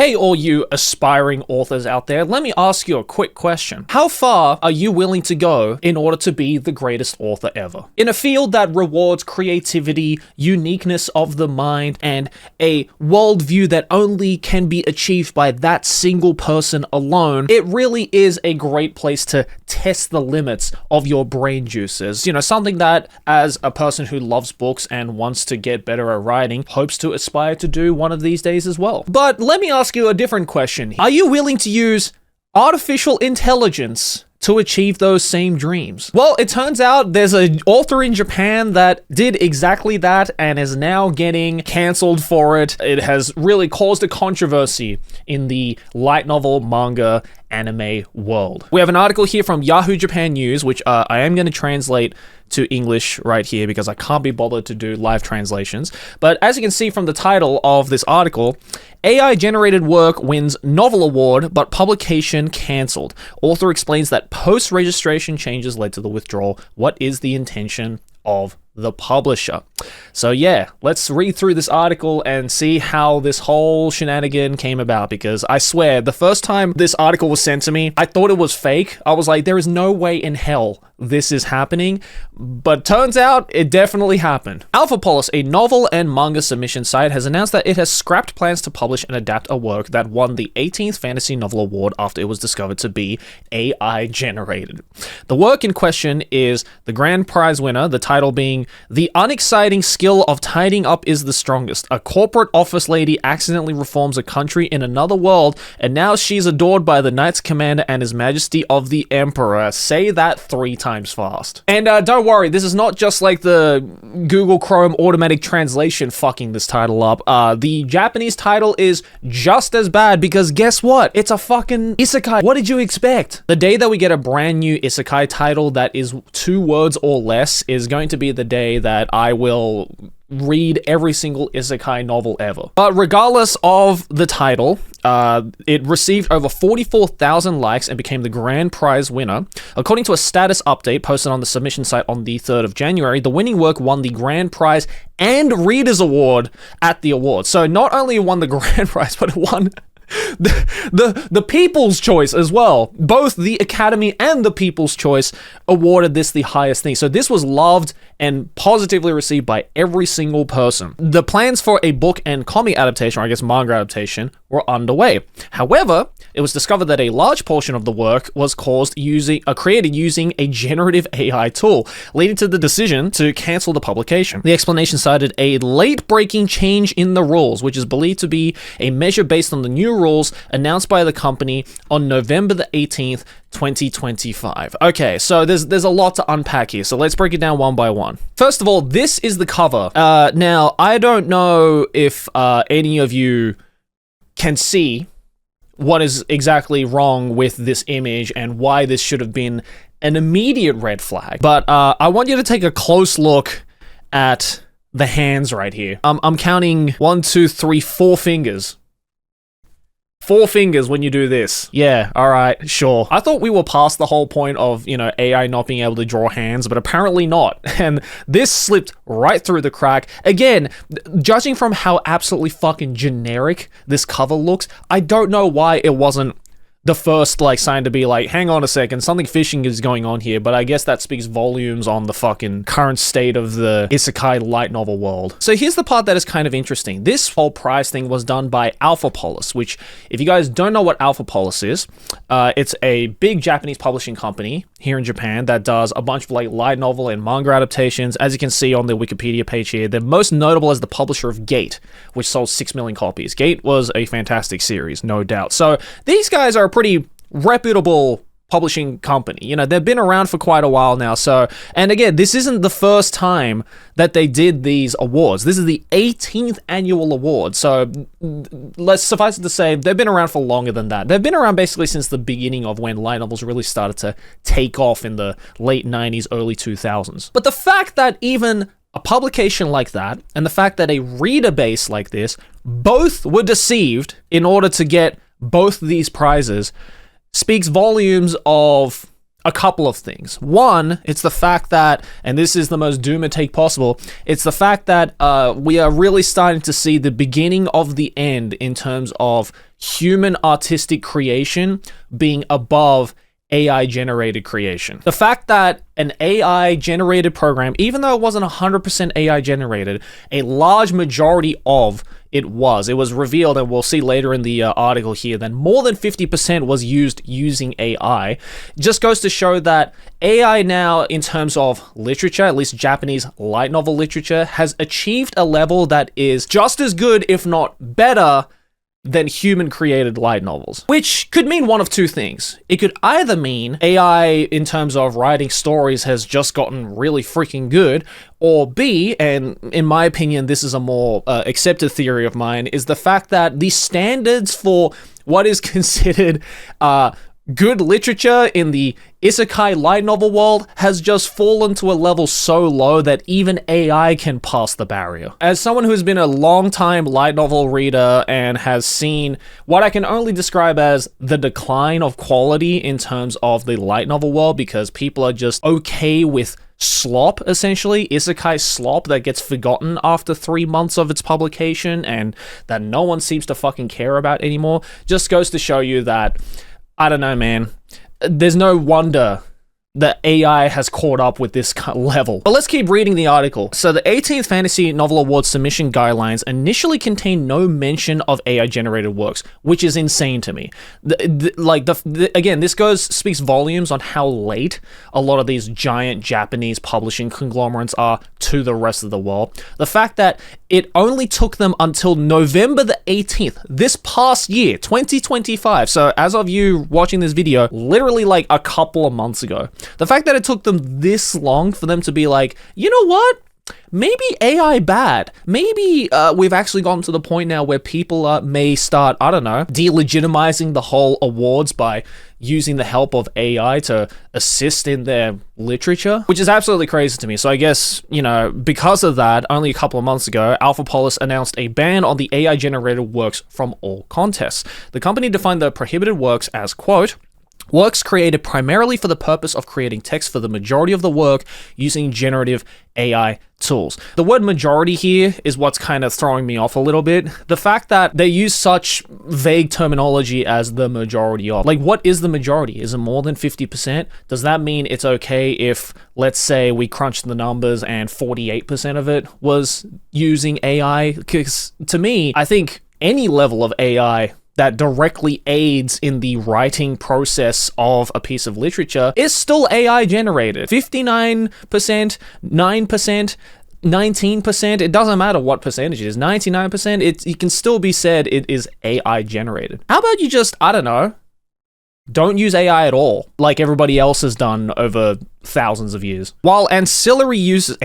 Hey, all you aspiring authors out there, let me ask you a quick question. How far are you willing to go in order to be the greatest author ever? In a field that rewards creativity, uniqueness of the mind, and a worldview that only can be achieved by that single person alone, it really is a great place to test the limits of your brain juices. You know, something that, as a person who loves books and wants to get better at writing, hopes to aspire to do one of these days as well. But let me ask you a different question. Are you willing to use artificial intelligence to achieve those same dreams? Well, it turns out there's an author in Japan that did exactly that and is now getting cancelled for it. It has really caused a controversy in the light novel, manga, anime world. We have an article here from Yahoo Japan News, which I am going to translate to English right here because I can't be bothered to do live translations. But as you can see from the title of this article, AI generated work wins novel award, but publication cancelled. Author explains that post-registration changes led to the withdrawal. What is the intention of the publisher? So yeah, let's read through this article and see how this whole shenanigan came about, because I swear, the first time this article was sent to me, I thought it was fake. I was like, there is no way in hell this is happening, but turns out it definitely happened. Alphapolis, a novel and manga submission site, has announced that it has scrapped plans to publish and adapt a work that won the 18th Fantasy Novel Award after it was discovered to be AI generated. The work in question is the grand prize winner, the title being The Unexciting Skill of Tidying Up is the Strongest. A corporate office lady accidentally reforms a country in another world, and now she's adored by the Knights Commander and His Majesty of the Emperor. Say that 3 times fast. And don't worry, this is not just like the Google Chrome automatic translation fucking this title up. The Japanese title is just as bad, because guess what? It's a fucking isekai. What did you expect? The day that we get a brand new isekai title that is 2 words or less is going to be the day that I will read every single isekai novel ever. But regardless of the title, it received over 44,000 likes and became the grand prize winner. According to a status update posted on the submission site on the 3rd of January, the winning work won the grand prize and readers award at the awards. So not only won the grand prize, but it won the People's Choice as well. Both the Academy and the People's Choice awarded this the highest thing. So this was loved and positively received by every single person. The plans for a book and comic adaptation, or I guess manga adaptation, were underway. However, it was discovered that a large portion of the work was created using a generative AI tool, leading to the decision to cancel the publication. The explanation cited a late-breaking change in the rules, which is believed to be a measure based on the new rules announced by the company on November the 18th, 2025. Okay, so there's a lot to unpack here, so let's break it down one by one. First of all, this is the cover. Now, I don't know if any of you can see what is exactly wrong with this image and why this should have been an immediate red flag, but I want you to take a close look at the hands right here. I'm counting 1, 2, 3, 4 fingers. 4 fingers when you do this. Yeah, alright, sure. I thought we were past the whole point of, AI not being able to draw hands, but apparently not. And this slipped right through the crack. Again, judging from how absolutely fucking generic this cover looks, I don't know why it wasn't the first sign to be like, hang on a second, something phishing is going on here, but I guess that speaks volumes on the fucking current state of the isekai light novel world. So here's the part that is kind of interesting. This whole prize thing was done by Alphapolis, which, if you guys don't know what Alphapolis is, it's a big Japanese publishing company here in Japan that does a bunch of light novel and manga adaptations. As you can see on the Wikipedia page here, they're most notable as the publisher of Gate, which sold 6 million copies. Gate was a fantastic series, no doubt. So these guys are a pretty reputable publishing company. They've been around for quite a while now. So, and again, this isn't the first time that they did these awards. This is the 18th annual award. So let's suffice it to say, they've been around for longer than that. They've been around basically since the beginning of when light novels really started to take off in the late 90s, early 2000s. But the fact that even a publication like that, and the fact that a reader base like this, both were deceived in order to get both these prizes, speaks volumes of a couple of things. One, it's the fact that, and this is the most doomer take possible, it's the fact that we are really starting to see the beginning of the end in terms of human artistic creation being above AI generated creation. The fact that an AI generated program, even though it wasn't 100% AI generated, a large majority of it was revealed, and we'll see later in the article here, that more than 50% was used using AI, just goes to show that AI now, in terms of literature, at least Japanese light novel literature, has achieved a level that is just as good, if not better, than human-created light novels. Which could mean one of two things. It could either mean AI, in terms of writing stories, has just gotten really freaking good, or B, and in my opinion, this is a more accepted theory of mine, is the fact that the standards for what is considered good literature in the isekai light novel world has just fallen to a level so low that even AI can pass the barrier. As someone who's been a long-time light novel reader and has seen what I can only describe as the decline of quality in terms of the light novel world, because people are just okay with slop, essentially, isekai slop that gets forgotten after 3 months of its publication and that no one seems to fucking care about anymore, just goes to show you that, I don't know, man. There's no wonder that AI has caught up with this level. But let's keep reading the article. So the 18th Fantasy Novel Award submission guidelines initially contained no mention of AI-generated works, which is insane to me. Again, this speaks volumes on how late a lot of these giant Japanese publishing conglomerates are to the rest of the world. The fact that it only took them until November the 18th, this past year, 2025, so as of you watching this video, literally like a couple of months ago. The fact that it took them this long for them to be like, you know what? Maybe AI bad. Maybe we've actually gotten to the point now where people may start, I don't know, delegitimizing the whole awards by using the help of AI to assist in their literature, which is absolutely crazy to me. So I guess, you know, because of that, only a couple of months ago, Alphapolis announced a ban on the AI-generated works from all contests. The company defined the prohibited works as, quote, works created primarily for the purpose of creating text for the majority of the work using generative AI tools. The word majority here is what's kind of throwing me off a little bit. The fact that they use such vague terminology as the majority of. Like, what is the majority? Is it more than 50%? Does that mean it's okay if, let's say, we crunched the numbers and 48% of it was using AI? Because to me, I think any level of AI that directly aids in the writing process of a piece of literature is still AI generated. 59%, 9%, 19%, it doesn't matter what percentage it is, 99%, it can still be said it is AI generated. How about you just, I don't know, don't use AI at all, like everybody else has done over thousands of years. While uses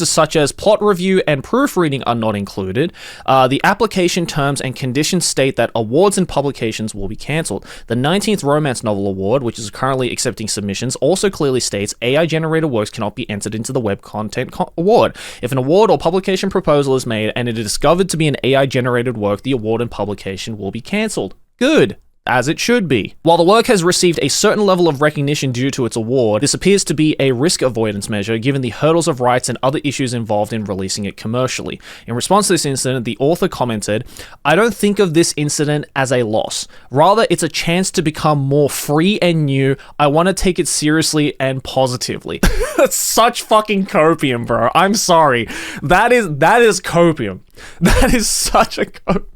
such as plot review and proofreading are not included, the application terms and conditions state that awards and publications will be cancelled. The 19th Romance Novel Award, which is currently accepting submissions, also clearly states AI-generated works cannot be entered into the Web Content Award. If an award or publication proposal is made and it is discovered to be an AI-generated work, the award and publication will be cancelled. Good. As it should be. While the work has received a certain level of recognition due to its award, this appears to be a risk avoidance measure given the hurdles of rights and other issues involved in releasing it commercially. In response to this incident, the author commented, "I don't think of this incident as a loss. Rather, it's a chance to become more free and new. I want to take it seriously and positively." That's such fucking copium, bro. I'm sorry. That is copium. That is such a...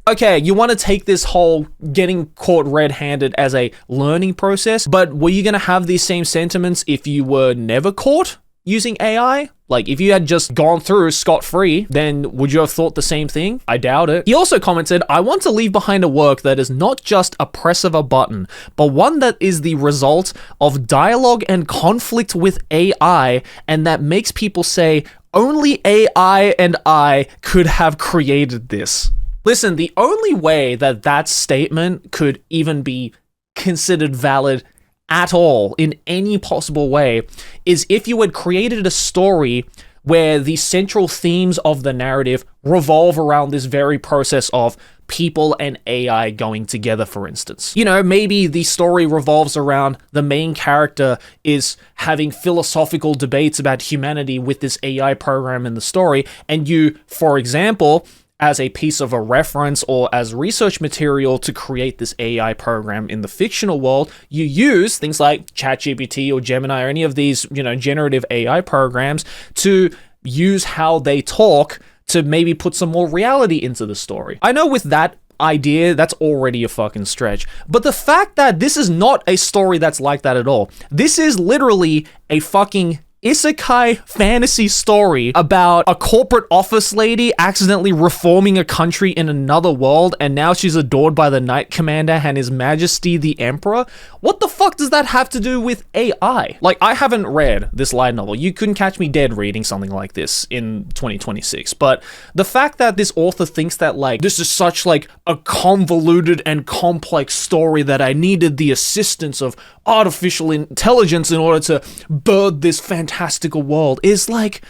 Okay, you want to take this whole getting caught red-handed as a learning process, but were you going to have these same sentiments if you were never caught using AI? Like, if you had just gone through scot-free, then would you have thought the same thing? I doubt it. He also commented, "I want to leave behind a work that is not just a press of a button, but one that is the result of dialogue and conflict with AI, and that makes people say, only AI and I could have created this." Listen, the only way that that statement could even be considered valid at all in any possible way is if you had created a story where the central themes of the narrative revolve around this very process of people and AI going together, for instance. You know, maybe the story revolves around the main character is having philosophical debates about humanity with this AI program in the story, and you, for example, as a piece of a reference or as research material to create this AI program in the fictional world, you use things like ChatGPT or Gemini or any of these, you know, generative AI programs to use how they talk to maybe put some more reality into the story. I know with that idea, that's already a fucking stretch. But the fact that this is not a story that's like that at all. This is literally a fucking isekai fantasy story about a corporate office lady accidentally reforming a country in another world, and now she's adored by the Knight Commander and His Majesty the Emperor. What the fuck does that have to do with AI? Like, I haven't read this light novel. You couldn't catch me dead reading something like this in 2026. But the fact that this author thinks that, like, this is such, like, a convoluted and complex story that I needed the assistance of artificial intelligence in order to birth this fantastical world is like,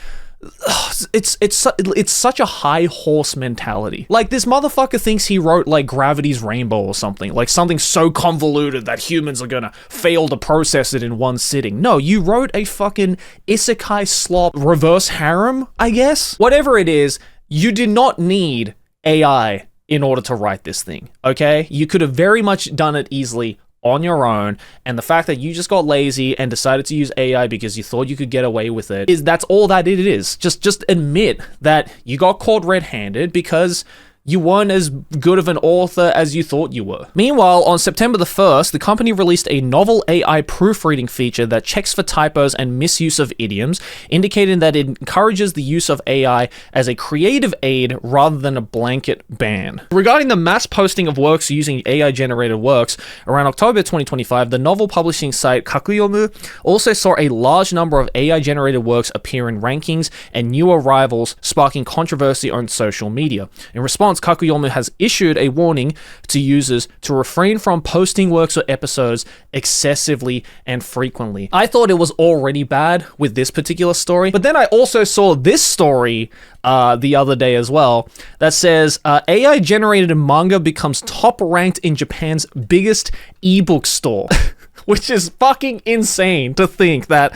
it's such a high horse mentality. Like, this motherfucker thinks he wrote like Gravity's Rainbow or something, like something so convoluted that humans are gonna fail to process it in one sitting. No, you wrote a fucking isekai slop reverse harem, I guess. Whatever it is, you did not need AI in order to write this thing, okay? You could have very much done it easily on your own, and the fact that you just got lazy and decided to use AI because you thought you could get away with it that's all that it is. Just admit that you got caught red-handed because you weren't as good of an author as you thought you were. Meanwhile, on September the 1st, the company released a novel AI proofreading feature that checks for typos and misuse of idioms, indicating that it encourages the use of AI as a creative aid rather than a blanket ban. Regarding the mass posting of works using AI-generated works, around October 2025, the novel publishing site Kakuyomu also saw a large number of AI-generated works appear in rankings and new arrivals, sparking controversy on social media. In response, Kakuyomu has issued a warning to users to refrain from posting works or episodes excessively and frequently. I thought it was already bad with this particular story, but then I also saw this story the other day as well that says AI generated manga becomes top ranked in Japan's biggest ebook store. Which is fucking insane to think that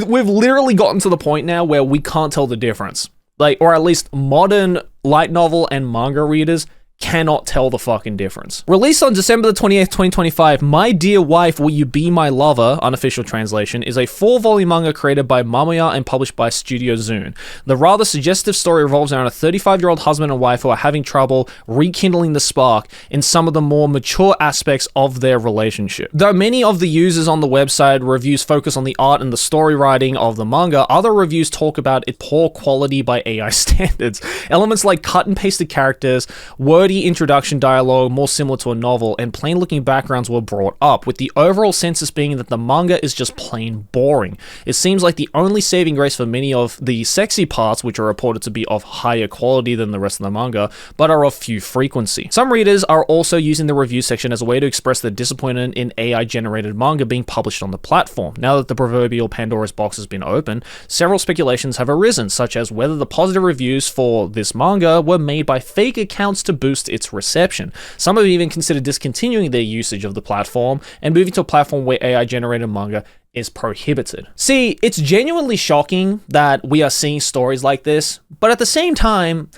we've literally gotten to the point now where we can't tell the difference. Like, or at least modern light novel and manga readers cannot tell the fucking difference. Released on December the 28th, 2025, My Dear Wife, Will You Be My Lover, unofficial translation, is a 4-volume manga created by Mamoya and published by Studio Zune. The rather suggestive story revolves around a 35-year-old husband and wife who are having trouble rekindling the spark in some of the more mature aspects of their relationship. Though many of the users on the website reviews focus on the art and the story writing of the manga, other reviews talk about its poor quality by AI standards. Elements like cut and pasted characters, wordy introduction dialogue more similar to a novel, and plain looking backgrounds were brought up, with the overall census being that the manga is just plain boring. It seems like the only saving grace for many of the sexy parts, which are reported to be of higher quality than the rest of the manga, but are of few frequency. Some readers are also using the review section as a way to express their disappointment in AI generated manga being published on the platform. Now that the proverbial Pandora's box has been opened, several speculations have arisen, such as whether the positive reviews for this manga were made by fake accounts to boost its reception. Some have even considered discontinuing their usage of the platform and moving to a platform where AI generated manga is prohibited. See, it's genuinely shocking that we are seeing stories like this, but at the same time,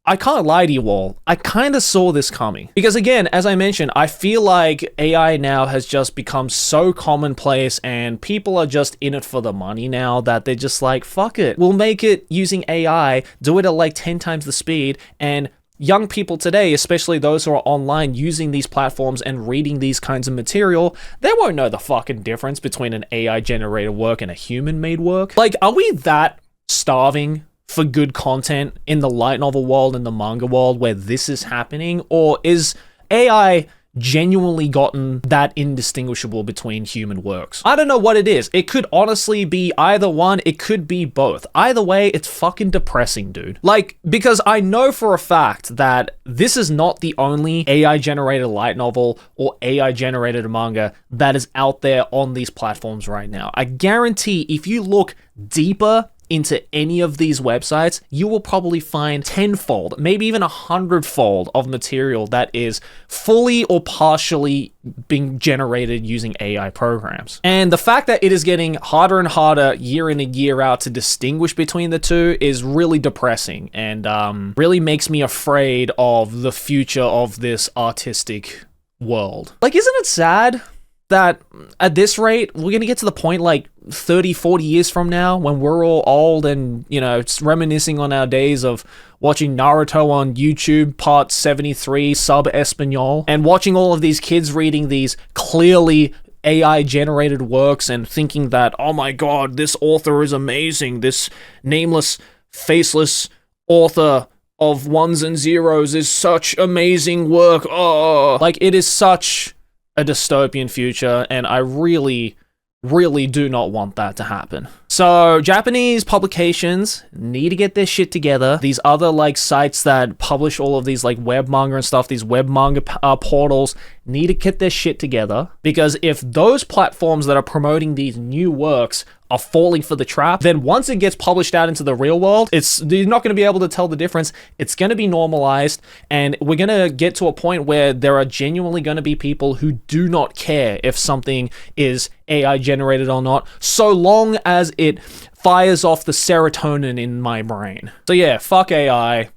I can't lie to you all, I kind of saw this coming. Because again, as I mentioned, I feel like AI now has just become so commonplace and people are just in it for the money now that they're just like, fuck it, we'll make it using AI, do it at like 10 times the speed, and young people today, especially those who are online using these platforms and reading these kinds of material, they won't know the fucking difference between an AI generated work and a human made work. Like, are we that starving for good content in the light novel world and the manga world where this is happening? Or is AI genuinely gotten that indistinguishable between human works? I don't know what it is. It could honestly be either one. It could be both. Either way, it's fucking depressing, dude. Like, because I know for a fact that this is not the only AI generated light novel or AI generated manga that is out there on these platforms right now. I guarantee if you look deeper into any of these websites, you will probably find tenfold, maybe even 100-fold of material that is fully or partially being generated using AI programs. And the fact that it is getting harder and harder year in and year out to distinguish between the two is really depressing, and really makes me afraid of the future of this artistic world. Like, isn't it sad that at this rate, we're gonna get to the point like 30, 40 years from now when we're all old and, you know, reminiscing on our days of watching Naruto on YouTube, part 73, sub Espanol, and watching all of these kids reading these clearly AI-generated works and thinking that, oh my god, this author is amazing, this nameless, faceless author of ones and zeros is such amazing work, oh. Like, it is such a dystopian future, and I really do not want that to happen. So Japanese publications need to get their shit together. These other like sites that publish all of these like web manga and stuff, these web manga portals need to get their shit together, because if those platforms that are promoting these new works are falling for the trap, then once it gets published out into the real world, you're not going to be able to tell the difference. It's going to be normalized, and we're going to get to a point where there are genuinely going to be people who do not care if something is AI generated or not, so long as it fires off the serotonin in my brain. So yeah, fuck AI.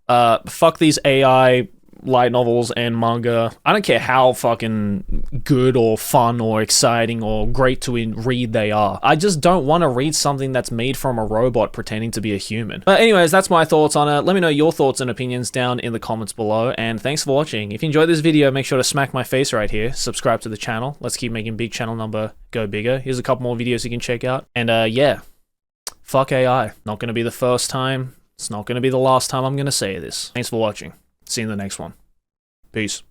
Fuck these AI light novels and manga. I don't care how fucking good or fun or exciting or great to read they are. I just don't want to read something that's made from a robot pretending to be a human. But anyways, that's my thoughts on it. Let me know your thoughts and opinions down in the comments below, and thanks for watching. If you enjoyed this video, make sure to smack my face right here, subscribe to the channel. Let's keep making big channel number go bigger. Here's a couple more videos you can check out. And yeah, fuck AI. Not gonna be the first time. It's not gonna be the last time I'm gonna say this. Thanks for watching. See you in the next one. Peace.